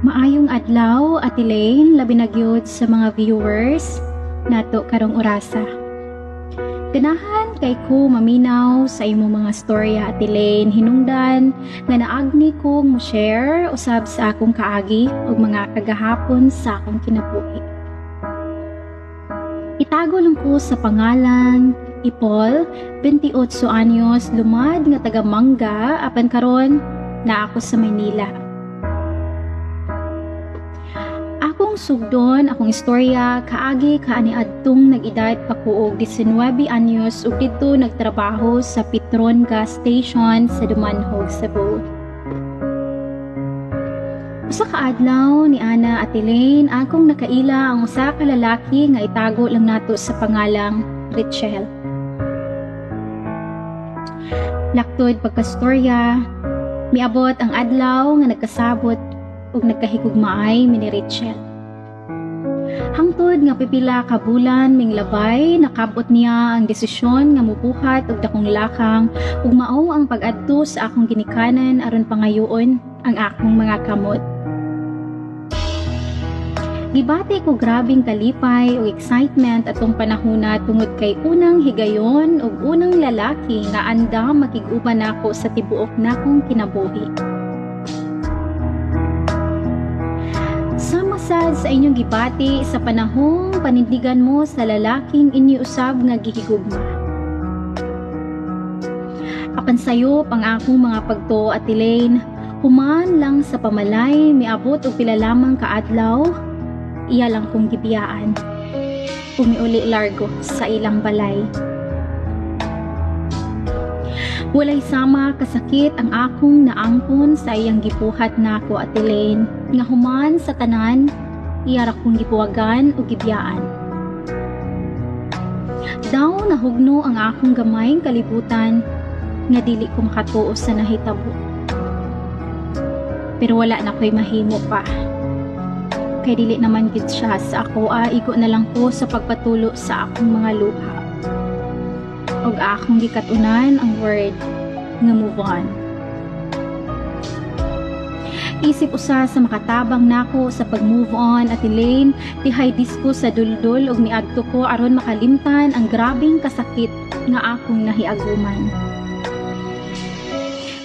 Maayong adlaw, Ate Elaine, labi na gyud sa mga viewers nato karong orasa. Ganahan kay ko maminaw sa imo mga storya, Ate Elaine, hinungdan nga naagni kong mo-share usab sa akong kaagi ug mga kagahapon sa akong kinabuhi. Itago lang ko sa pangalan Ipol, 28 anyos, lumad nga taga Mangga, apan karon na ako sa Maynila. Akong sugdon, akong istorya, kaagi kaani adtong nag-edad pa ko og 19 anyos ug dito nagtrabaho sa Petron Gas Station sa Dumanhog, Cebu. Usa ka adlaw ni Ana at Elaine, akong nakaila ang usa ka lalaki nga itago lang nato sa pangalang Richel. Laktod pagkastorya, miabot ang adlaw nga nagkasabot ug nagkahigugmaay ni Richel. Hangtod nga pipila ka bulan ming labay, nakabot niya ang desisyon nga mubuhat og dakong lakang ug mao ang pag-adto sa akong ginikanan aron pangayoon ang akong mga kamot. Gibati ko grabing kalipay o excitement atong panahona tungod kay unang higayon ug unang lalaki nga andam makig-uban nako sa tibuok nakong kinabuhi. Sama sad sa inyong gibati sa panahong panindigan mo sa lalaking iniusab nga gihigugma. Apan sayop ang akong mga pagtuo, Ate Elaine, human lang sa pamalay miabot og pila lamang ka adlaw. Iya lang kong gibiyaan. Umiuli largo sa ilang balay. Walay sama kasakit ang akong naangkon sa iyang gibuhat nako, Ate Elaine, nga human sa tanan, iya ra kong gibuwagan o gibiyaan. Daw nahugno ang akong gamayng kalibutan nga dili ko makatuo sa nahitabo. Pero wala na ko'y mahimo pa. Kay dili naman gid siya sa ako, igo na lang ko sa pagpatulo sa akong mga luha. Og akong gikatunan ang word nga move on. Isip usa sa makatabang nako sa pag-move on, Ate Elaine, tihay disko sa duldul og miadto ko aron makalimtan ang grabing kasakit nga akong nahiaguman.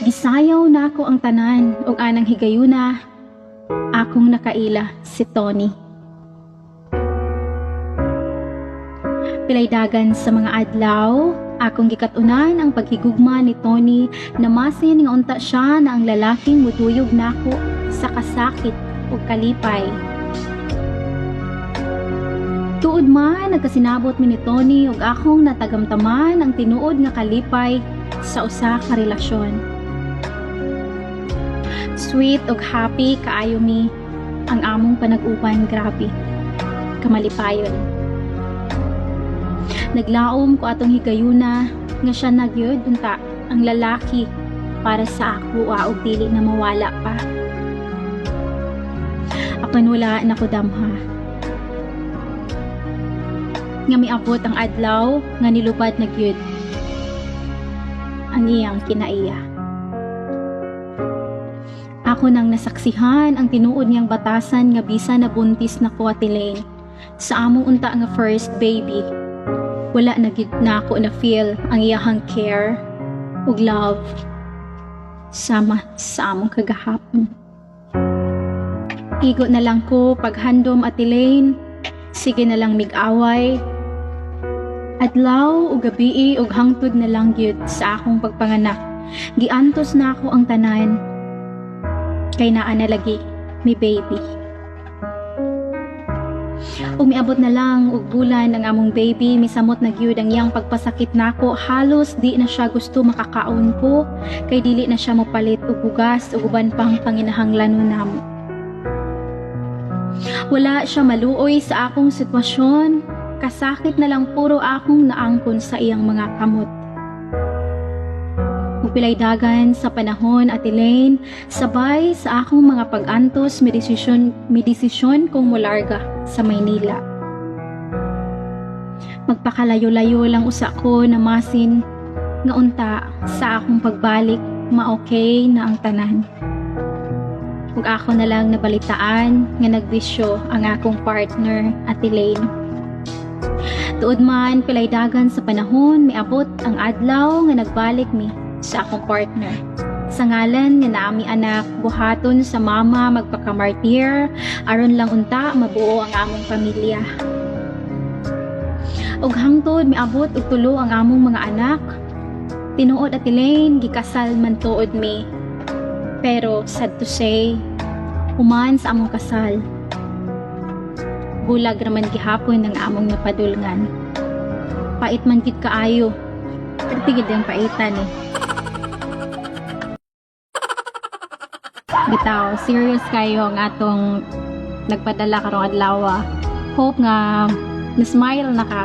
Gisayaw nako ang tanan og anang higayuna, akong nakaila si Tony. Pilay dagan sa mga adlaw, akong gikatunan ang paghigugma ni Tony na masin nga unta siya na ang lalaking muduyog nako sa kasakit ug kalipay. Tuod man nagkasinabot mi ni Tony ug akong natagamtaman ang tinuod nga kalipay sa usa ka relasyon. Sweet ug happy kaayo mi ang among panag-uban, grabe. Kamalipayon. Naglaom ko atong higayuna nga siya nagyod unta ang lalaki para sa ako og dili na mawala pa. Apan wala na ko damha. Nga miabot ang adlaw nga nilupad na gyud ang iyang kinaiya. Ako nang nasaksihan ang tinuod niyang batasan nga bisa na buntis na ko, Ate Elaine. Sa among unta nga first baby, wala na gid na ako na feel ang iyahang care ug love sama sa among kagahapon. Igo na lang ko paghandom, Ate Elaine. Sige na lang mig-away. Adlaw ug gabii ug hangtod na lang gyud sa akong pagpanganak. Giantos na ako ang tanan. Kay naa na lagi may baby. Umiabot na lang og bulan ang among baby, misamot na gyud ang iyang pagpasakit nako. Halos di na siya gusto makakaon ko kay dili na siya mopalit og bugas ug uban pang panginahanglanon namo. Wala siya maluoy sa akong sitwasyon, kasakit na lang puro akong naangkon sa iyang mga kamot. Pilay dagan sa panahon, Ate Elaine, sabay sa akong mga pag-antos, may desisyon kong mularga sa Maynila. Magpakalayo-layo lang usa ko na masin nga unta sa akong pagbalik, ma-okay na ang tanan. ug ako na lang nabalitaan nga nagbisyo ang akong partner, Ate Lane. Tuod man pilay dagan sa panahon, miabot ang adlaw nga nagbalik mi sa akong partner. Sa ngalan nga naami anak, buhaton sa mama magpakamartir, aron lang unta mabuo ang among pamilya. Ug hangtod miabot og tulo ang among mga anak. Tinuod Ate Lane, gikasal man tuod mi. Pero sad to say, human sa among kasal, bulag raman gihapon ng among napadulngan. Pait man gid kaayo. Tigid ang paitan eh. Bitaw, serious kayo ang atong nagpadala karong adlaw. Hope nga na-smile na ka.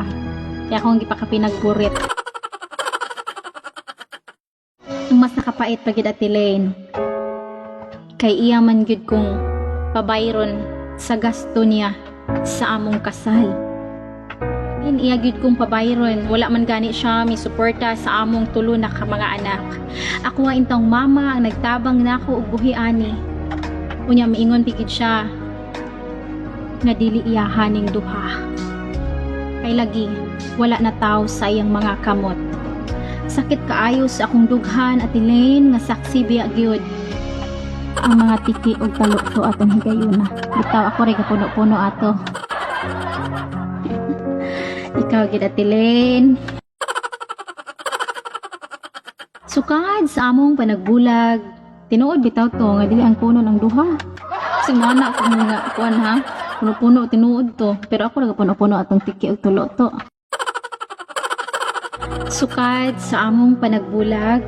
Kaya akong gipakapinagburit. Ang mas nakapait pa gid Ate Lane, kay iya man gid kong pabayron sa gasto niya sa among kasal. Iya gid kong pabayron, wala man gani siya misuporta sa among tulo na ka mga anak. Ako nga intong mama ang nagtabang nako og buhi ani. Unya miingon pigid siya nga dili iyahan ning duha. Kay lagi wala na taw sa iyang mga kamot. Sakit kaayo sa akong dughan Ate Lane nga saksi biya gyud ang mga tiki og talukso atong higayuna. Bitaw ako rin kapuno-puno ato. Ikaw gid Ate Lane. Sukad sa among panagbulag, tinuod bitaw to nga dili ang puno ng duha. Kasi mana ko nga kuan ha, puno-puno tinuod to, pero ako rin kapuno-puno atong tiki og tulo to. Sukad sa among panagbulag,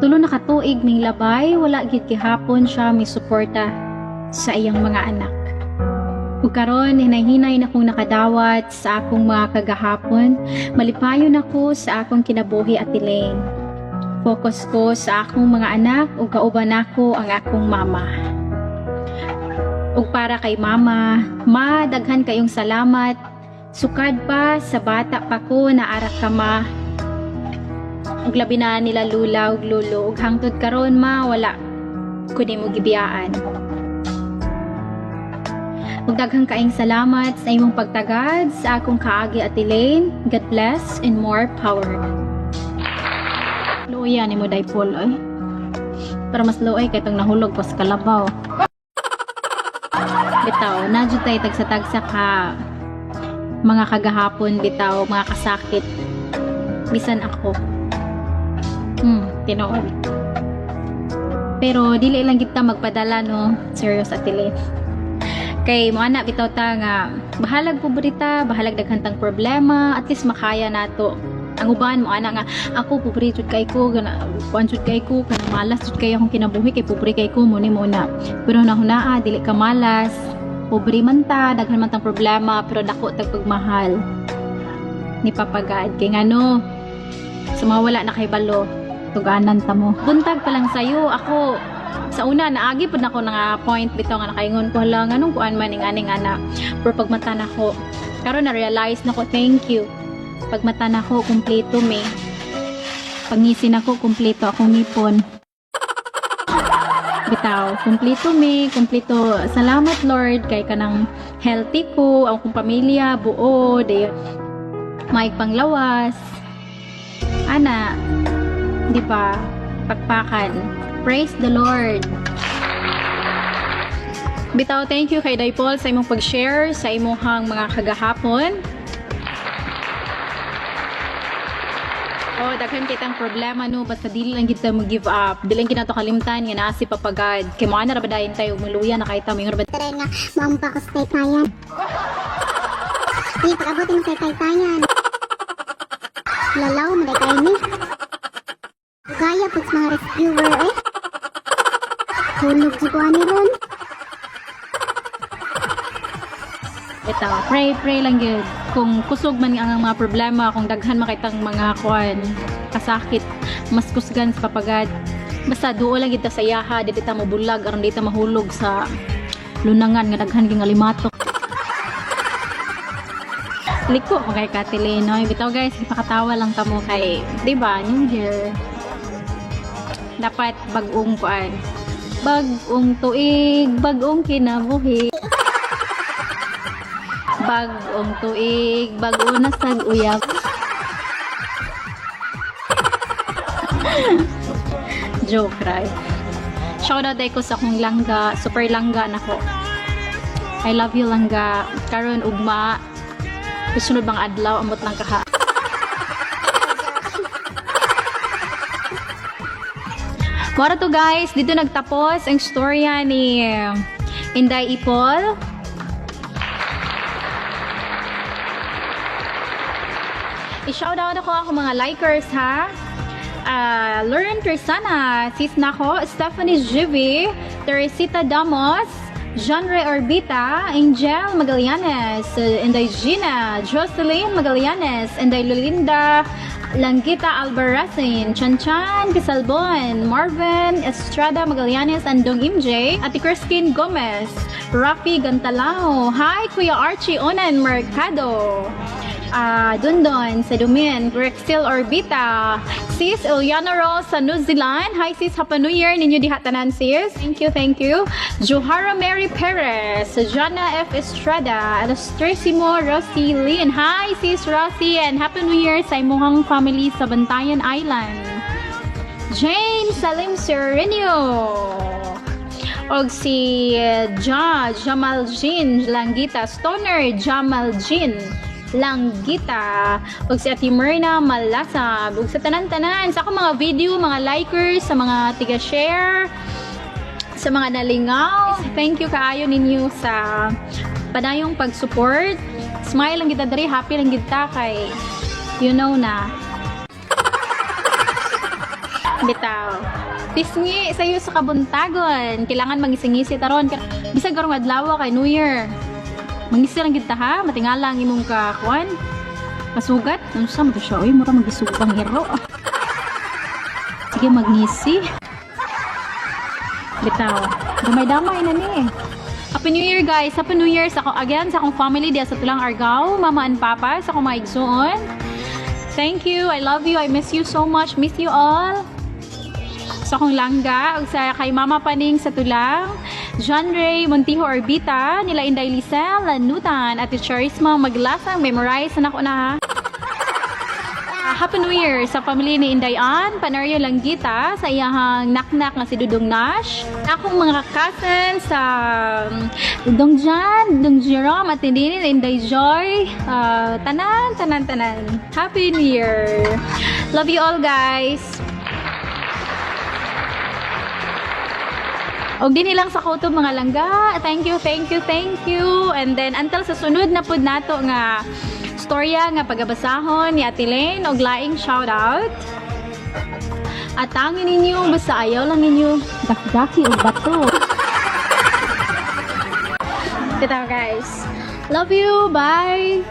tulo na katuig ning labay, wala gid gihapon siya misuporta sa iyang mga anak. Ug karon hinay-hinay na kong nakadawat sa akong mga kagahapon, malipayon ako sa akong kinabuhi Ate Lane. Focus ko sa akong mga anak ug kauban nako ang akong mama. Ug para kay mama, daghan kayong salamat. Sukad pa sa bata pa ko na ara ka ma. Ug labi na nila lula ug lulo ug hangtod karon ma wala kundi mo gibiyaan. Ug daghang kaayong salamat sa imong pagtagad sa akong kaagi Ate Lane. God bless and more power. Luya ni mo daypol oy. Pero mas luoy kay tong nahulog pa sa kalabaw. Bitaw, nadyo tay tagsa-tagsa ka mga kagahapon bitaw, mga kasakit. Bisan ako. Tinuod. Pero dili lang kita magpadala no. Serious Ate Lane. Kay mo anak bitaw ta nga bahalag pobrita, bahalag daghang problema, at least makaya nato. Ang uban mo ana nga ako pobre jud kay ko, kuan jud kay ko, kana malas jud kay akong kinabuhi kay pobre kay ko mo ni mo na. Pero nahunaa dili ka malas. Pobre man ta, daghan man tang problema, pero dako tag pagmahal ni papagad kay ngano sa mga wala na kay balo tuganan ta mo. Buntag pa lang sayo ako sa una naagi pud nako nga point bitaw nga nakaingon ko lang anong kuan man ning aning ana. Pero pagmata nako karon na realize nako thank you. Pagmata nako kumpleto me. Pangisin ako kumpleto akong ngipon. Bitaw, kumpleto me, kumpleto. Salamat Lord kay kanang healthy ko, ang kong pamilya buo, de may panglawas. Ana, di ba? Pakpakan. Praise the Lord. Bitaw, thank you kay Daypol sa imong pag-share sa imong mga kagahapon. Oh, daghan kitang problema no, basta dili lang kita mo give up. Dili lang kinato kalimtan nga naa si papagad. Kay mo ana ra badayon tayo muluya na kay ta mo ra Tara nga, maumpa ko sa taytayan. Di, pag-abutin sa taytayan. Lalaw, maday kayo ni. Kaya pag sa mga rescuer eh. Hulog si Kuani ron. Ito, pray lang yun. Kung kusog man ang mga problema, kung daghan makitang mga kuan, kasakit, mas kusgan sa papagad. Basta duo lang kita sa yaha, di ta mabulag, aron di ta mahulog sa lunangan nga daghan ging alimatok. Liko mo kay Ate Lane, no? Bitaw guys, ipakatawa lang tamo kay, di ba, New Year. Dapat bagong kuan. Bagong tuig, bagong kinabuhi. Bagong tuig, bago na sag uyab. Joke, right? Shoutout ko sa akong langga, super langga nako. I love you langga. Karon ugma. Sunod bang adlaw amot lang kaha. Mora to guys, dito nagtapos ang storya ni Inday Ipol. I-shoutout ako mga likers ha. Lauren Tersana, Sis Nako, Stephanie Jivi, Teresita Damos, Genre Orbita, Angel Magallanes, Inday Gina, Jocelyn Magallanes, Inday Lulinda Langgita Albarazin, Chanchan Pisalbon, Marvin Estrada Magallanes, Andong MJ, Ate Christine Gomez, Rafi Gantalao, hi Kuya Archie Onan Mercado, Dundon sa Dumin, Grexil Orbita, Sis Ilyana Rose sa New Zealand. Hi sis, Happy New Year ninyo diha tanan sis. Thank you. Johara Mary Perez, Jana F. Estrada, Alastresimo Rossi Lynn. Hi sis Rossi and Happy New Year sa imuhang family sa Bantayan Island. Jane Salim Serenio. Og si Jamal Jean Langgita, Stoner Jamal Jean Langgita, ug si Ate Myrna Malasab, ug sa tanan-tanan sa akong mga video, mga likers, sa mga tiga-share, sa mga nalingaw. Thank you kaayo ninyo sa padayong pag-support. Smile lang kita diri, happy lang kita kay you know na. Bitaw. Pisngi sayo sa kabuntagon. Kailangan mangisingisi taron. Bisag karong adlaw kay New Year. Mangisi lang kita ha, matingala ang imong kakuan. Masugat, ano sa mo to siya? Uy, mura magisugang hero. Sige, magngisi. Bitaw, damay-damay na ni. Happy New Year guys, Happy New Year sa again sa akong family diya sa Tulang Argao, mama and papa, sa akong mga igsuon. Thank you, I love you, I miss you so much, miss you all. Sa akong langga, ug sa kay mama paning sa Tulang, John Ray Montijo Orbita, nila Inday Lisel, Lanutan, at Charisma Maglasang, memorize na ako na ha. Happy New Year sa pamilya ni Inday Ann, Panario Langgita, sa iyahang naknak nga si Dudong Nash, akong mga cousins sa Dudong Jan, Dudong Jerome, at Indinin, Inday Joy, tanan. Happy New Year! Love you all guys! Og din ilang sa kutob mga langga. Thank you. And then until sa sunod na pud nato nga storya nga pagabasahon ni Ate Lane og laing shout out. At tangin ninyo basta ayaw lang ninyo daki-daki og bato. Kita guys. Love you. Bye.